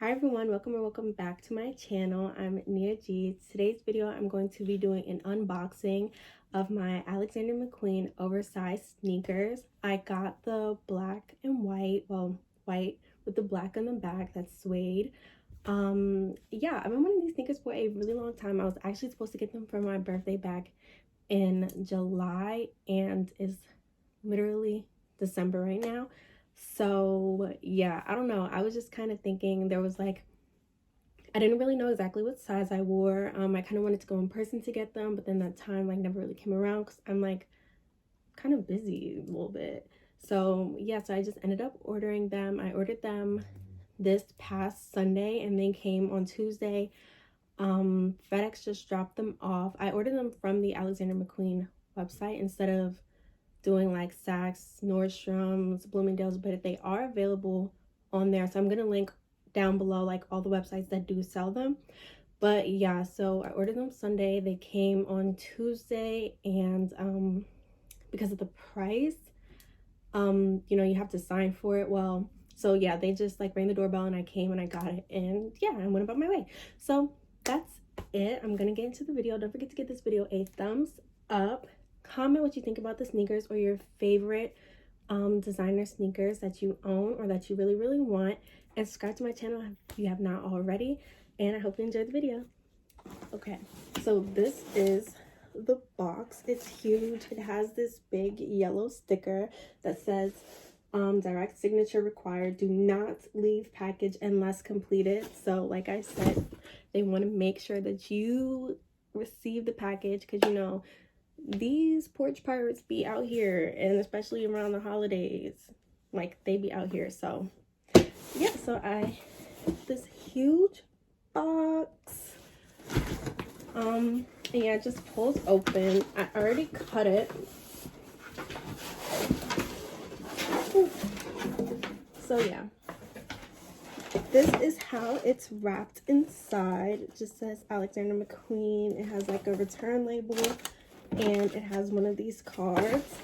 Hi everyone, welcome or welcome back to my channel. I'm Nia G. Today's video I'm going to be doing an unboxing of my Alexander McQueen oversized sneakers. I got the black and white, well, white with the black on the back, that's suede. Yeah, I've been wanting these sneakers for a really long time. I was actually supposed to get them for my birthday back in July, and it's literally December right now. So yeah, I don't know, I was just kind of thinking, there was like, I didn't really know exactly what size I wore. I kind of wanted to go in person to get them, but then that time like never really came around because I'm like kind of busy a little bit. So yeah, so I just ended up ordering them. I ordered them this past Sunday and they came on Tuesday. FedEx just dropped them off. I ordered them from the Alexander McQueen website instead of doing like Saks, Nordstrom's, Bloomingdale's, but they are available on there. So I'm gonna link down below like all the websites that do sell them. But yeah, so I ordered them Sunday. They came on Tuesday, and because of the price, you know, you have to sign for it. Well, so yeah, they just like rang the doorbell and I came and I got it, and yeah, I went about my way. So that's it. I'm gonna get into the video. Don't forget to give this video a thumbs up. Comment what you think about the sneakers or your favorite designer sneakers that you own or that you really want, and subscribe to my channel if you have not already, and I hope you enjoyed the video. Okay, so this is the box. It's huge. It has this big yellow sticker that says direct signature required, do not leave package unless completed. So like I said, they want to make sure that you receive the package, because you know these porch pirates be out here, and especially around the holidays, like they be out here. So yeah, so I this huge box, and yeah, it just pulls open. I already cut it. Ooh. So yeah, this is how it's wrapped inside. It just says Alexander McQueen. It has like a return label, and it has one of these cards.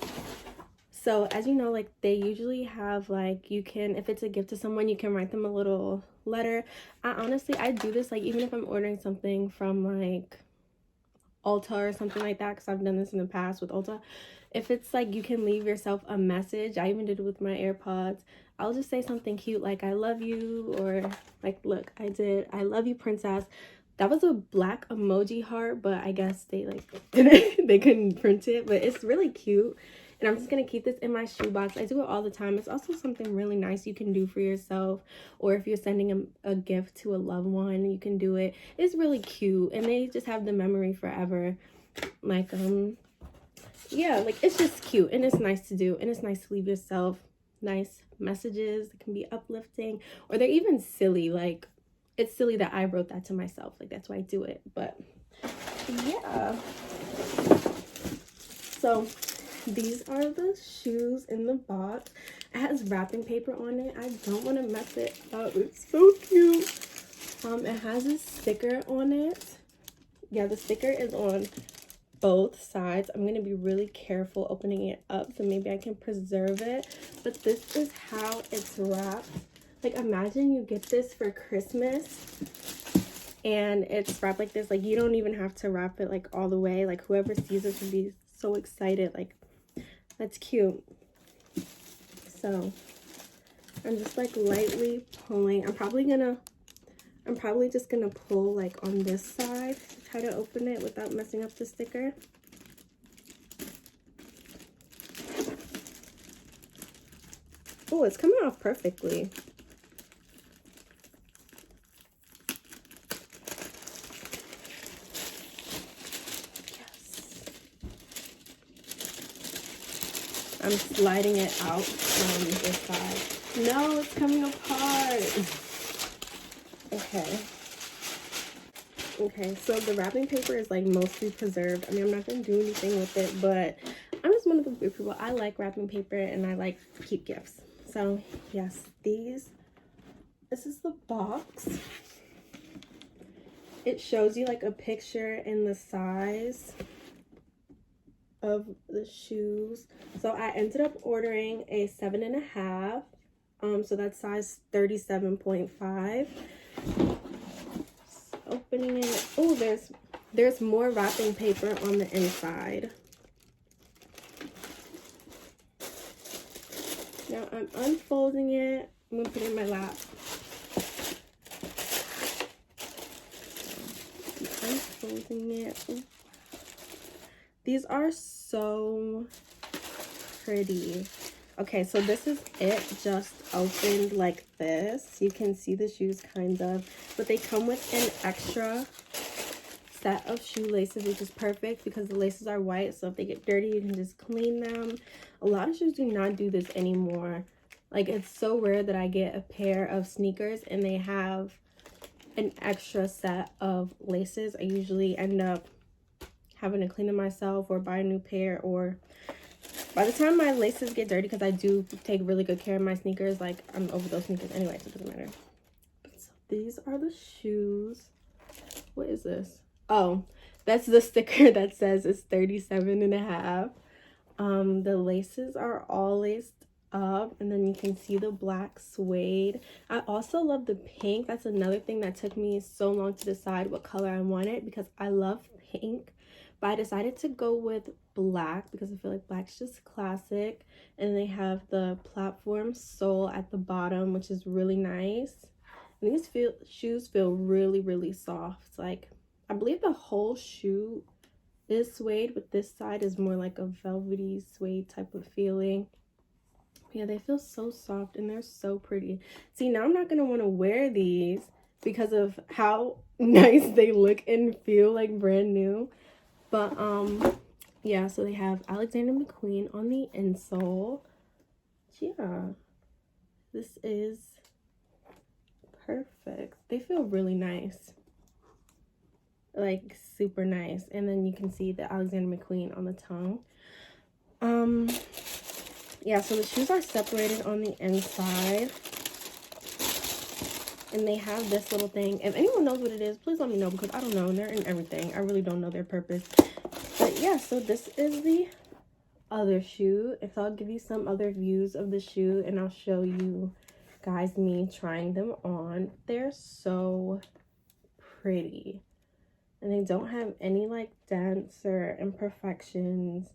So as you know, like they usually have like, you can, if it's a gift to someone, you can write them a little letter. I do this like even if I'm ordering something from like Ulta or something like that, because I've done this in the past with Ulta. If it's like you can leave yourself a message, I even did it with my AirPods. I'll just say something cute like I love you, or like, look, I love you, princess. That was a black emoji heart, but I guess they like they couldn't print it, but it's really cute. And I'm just gonna keep this in my shoebox. I do it all the time. It's also something really nice you can do for yourself, or if you're sending a gift to a loved one, you can do it. It's really cute, and they just have the memory forever. Like yeah, like it's just cute, and it's nice to do, and it's nice to leave yourself nice messages that can be uplifting, or they're even silly. Like it's silly that I wrote that to myself, like that's why I do it. But yeah, so these are the shoes in the box. It has wrapping paper on it. I don't want to mess it up. It's so cute. It has a sticker on it. Yeah, the sticker is on both sides. I'm going to be really careful opening it up so maybe I can preserve it. But this is how it's wrapped. Like imagine you get this for Christmas and it's wrapped like this. Like you don't even have to wrap it like all the way. Like whoever sees this would be so excited. Like that's cute. So I'm just like lightly pulling. I'm probably just gonna pull like on this side to try to open it without messing up the sticker. Oh, it's coming off perfectly. I'm sliding it out from this side. No, it's coming apart. Okay, so the wrapping paper is like mostly preserved. I mean, I'm not gonna do anything with it, but I'm just one of the weird people. I like wrapping paper and I like to keep gifts. So yes, this is the box. It shows you like a picture and the size of the shoes. So I ended up ordering a 7.5, so that's size 37.5, opening it. Oh, there's more wrapping paper on the inside. Now I'm unfolding it. I'm gonna put it in my lap. Unfolding it. Ooh. These are so pretty. Okay, so this is it, just opened like this. You can see the shoes kind of, but they come with an extra set of shoelaces, which is perfect because the laces are white, so if they get dirty you can just clean them. A lot of shoes do not do this anymore. Like, it's so rare that I get a pair of sneakers and they have an extra set of laces. I usually end up having to clean them myself or buy a new pair, or by the time my laces get dirty, because I do take really good care of my sneakers, like, I'm over those sneakers anyway, so it doesn't matter. So these are the shoes. What is this? Oh, that's the sticker that says it's 37.5. The laces are all laced up, and then you can see the black suede. I also love the pink. That's another thing that took me so long to decide what color I wanted, because I love pink, but I decided to go with black because I feel like black's just classic. And they have the platform sole at the bottom, which is really nice. And these shoes feel really, really soft. Like, I believe the whole shoe is suede, but this side is more like a velvety suede type of feeling. Yeah, they feel so soft and they're so pretty. See, now I'm not gonna want to wear these because of how nice they look and feel, like brand new. But yeah, so they have Alexander McQueen on the insole. Yeah, this is perfect. They feel really nice, like super nice. And then you can see the Alexander McQueen on the tongue. Yeah, so the shoes are separated on the inside, and they have this little thing. If anyone knows what it is, please let me know, because I don't know, and they're in everything. I really don't know their purpose. But yeah, so this is the other shoe. And so I'll give you some other views of the shoe, and I'll show you guys me trying them on. They're so pretty, and they don't have any like dents or imperfections.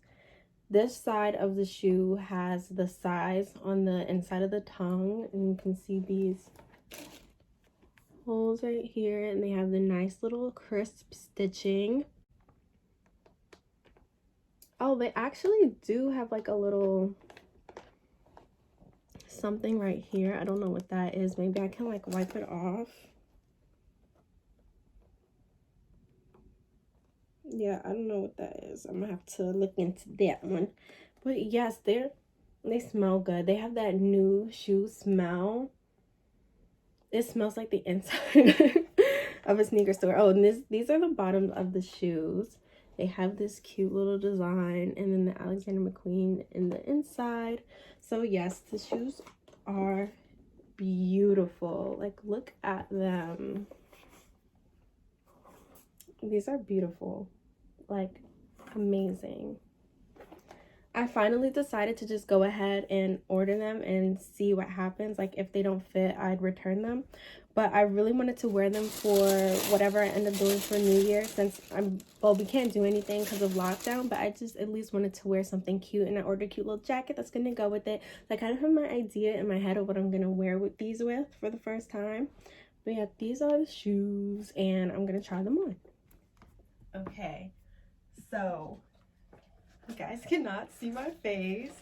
This side of the shoe has the size on the inside of the tongue, and you can see these holes right here, and they have the nice little crisp stitching. Oh, they actually do have like a little something right here. I don't know what that is. Maybe I can like wipe it off. Yeah, I don't know what that is. I'm gonna have to look into that one. But yes, they smell good. They have that new shoe smell. It smells like the inside of a sneaker store. Oh, and these are the bottoms of the shoes. They have this cute little design, and then the Alexander McQueen in the inside. So yes, the shoes are beautiful. Like, look at them. These are beautiful. Like, amazing. I finally decided to just go ahead and order them and see what happens. Like, if they don't fit, I'd return them. But I really wanted to wear them for whatever I end up doing for New Year, since we can't do anything because of lockdown, but I just at least wanted to wear something cute, and I ordered a cute little jacket that's gonna go with it. Like, I kind of have my idea in my head of what I'm gonna wear with these for the first time. But yeah, these are the shoes, and I'm gonna try them on. Okay, so you guys cannot see my face,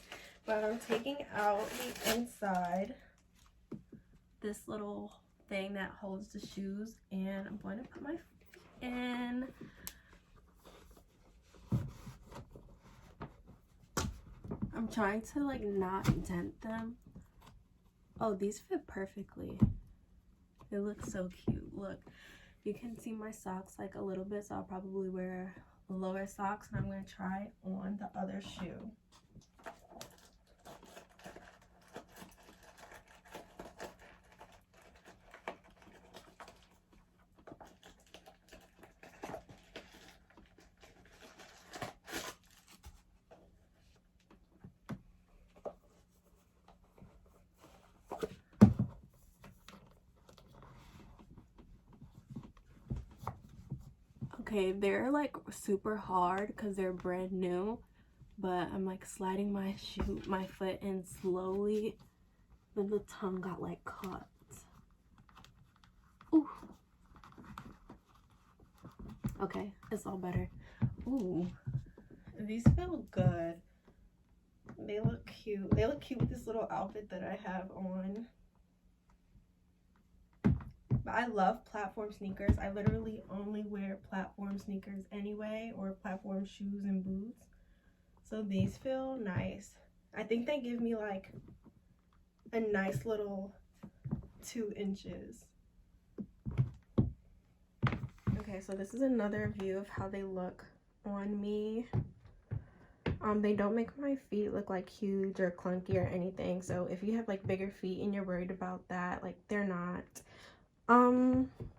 but I'm taking out the inside, this little thing that holds the shoes, and I'm going to put my feet in. I'm trying to like not dent them. Oh, these fit perfectly. They look so cute. Look, you can see my socks like a little bit, so I'll probably wear lower socks, and I'm going to try on the other shoe. Okay, they're like super hard because they're brand new, but I'm like sliding my foot in slowly, then the tongue got like caught. Ooh. Okay, it's all better. Ooh, these feel good. They look cute. They look cute with this little outfit that I have on. But I love platform sneakers. I literally only wear platform sneakers anyway, or platform shoes and boots. So these feel nice. I think they give me like a nice little 2 inches. Okay, so this is another view of how they look on me. They don't make my feet look like huge or clunky or anything. So if you have like bigger feet and you're worried about that, like they're not.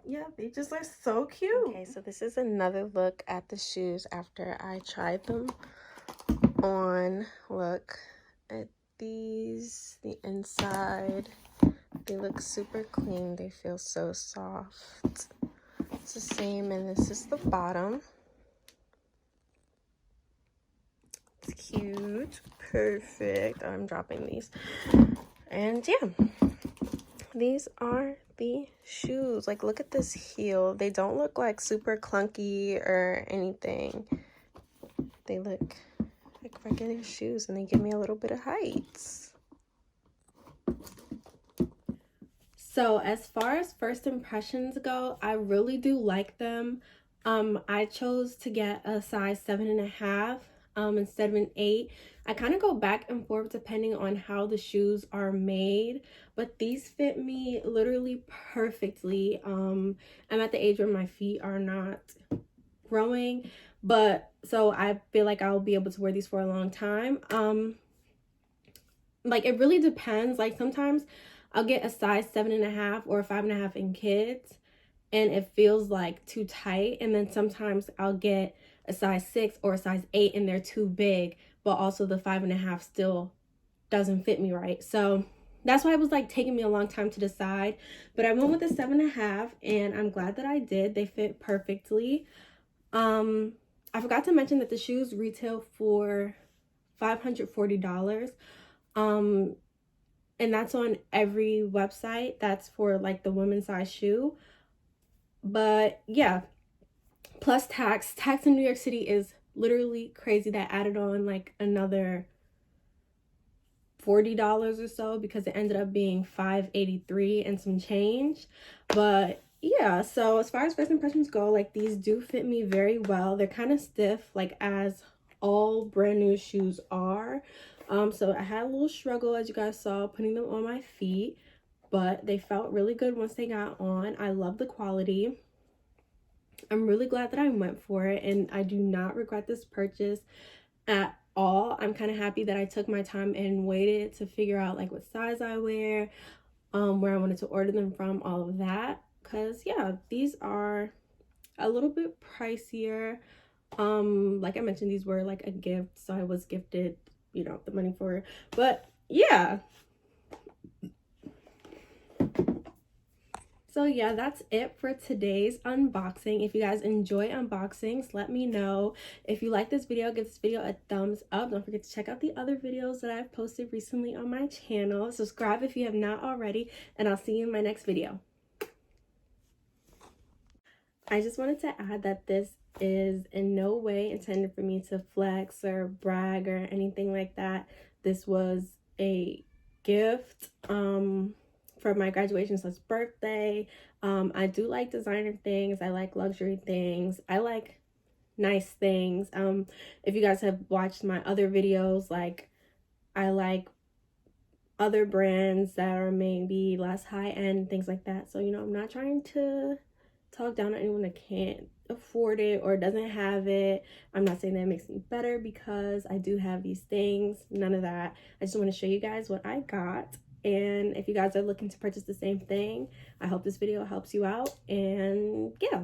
Yeah, they just are so cute. Okay, so this is another look at the shoes after I tried them on. Look at these, the inside. They look super clean. They feel so soft. It's the same, and this is the bottom. It's cute. Perfect. I'm dropping these. And yeah, these are the shoes. Like, look at this heel. They don't look like super clunky or anything. They look like regular shoes, and they give me a little bit of height. So as far as first impressions go, I really do like them. I chose to get a size 7.5 instead of an 8. I kind of go back and forth depending on how the shoes are made, but these fit me literally perfectly. I'm at the age where my feet are not growing, but so I feel like I'll be able to wear these for a long time. Like, it really depends. Like, sometimes I'll get a size 7.5 or a 5.5 in kids, and it feels like too tight. And then sometimes I'll get a size 6 or a size 8, and they're too big, but also the 5.5 still doesn't fit me right. So that's why it was like taking me a long time to decide. But I went with the 7.5, and I'm glad that I did. They fit perfectly. I forgot to mention that the shoes retail for $540. And that's on every website that's for like the women's size shoe. But yeah, plus tax in New York City is literally crazy. That added on like another $40 or so, because it ended up being $583 and some change. But yeah, so as far as first impressions go, like, these do fit me very well. They're kind of stiff, like as all brand new shoes are. So I had a little struggle, as you guys saw, putting them on my feet, but they felt really good once they got on. I love the quality. I'm really glad that I went for it, and I do not regret this purchase at all. I'm kind of happy that I took my time and waited to figure out like what size I wear, where I wanted to order them from, all of that. Because yeah, these are a little bit pricier. Like I mentioned, these were like a gift, so I was gifted, you know, the money for it. But yeah, so yeah, that's it for today's unboxing. If you guys enjoy unboxings, let me know. If you like this video, give this video a thumbs up. Don't forget to check out the other videos that I've posted recently on my channel. Subscribe if you have not already, and I'll see you in my next video. I just wanted to add that this is in no way intended for me to flex or brag or anything like that. This was a gift for my graduation / birthday. I do like designer things. I like luxury things. I like nice things. If you guys have watched my other videos, like, I like other brands that are maybe less high-end, things like that. So, you know, I'm not trying to talk down on anyone that can't afford it or doesn't have it. I'm not saying that it makes me better because I do have these things. None of that. I just want to show you guys what I got. And if you guys are looking to purchase the same thing, I hope this video helps you out. And yeah.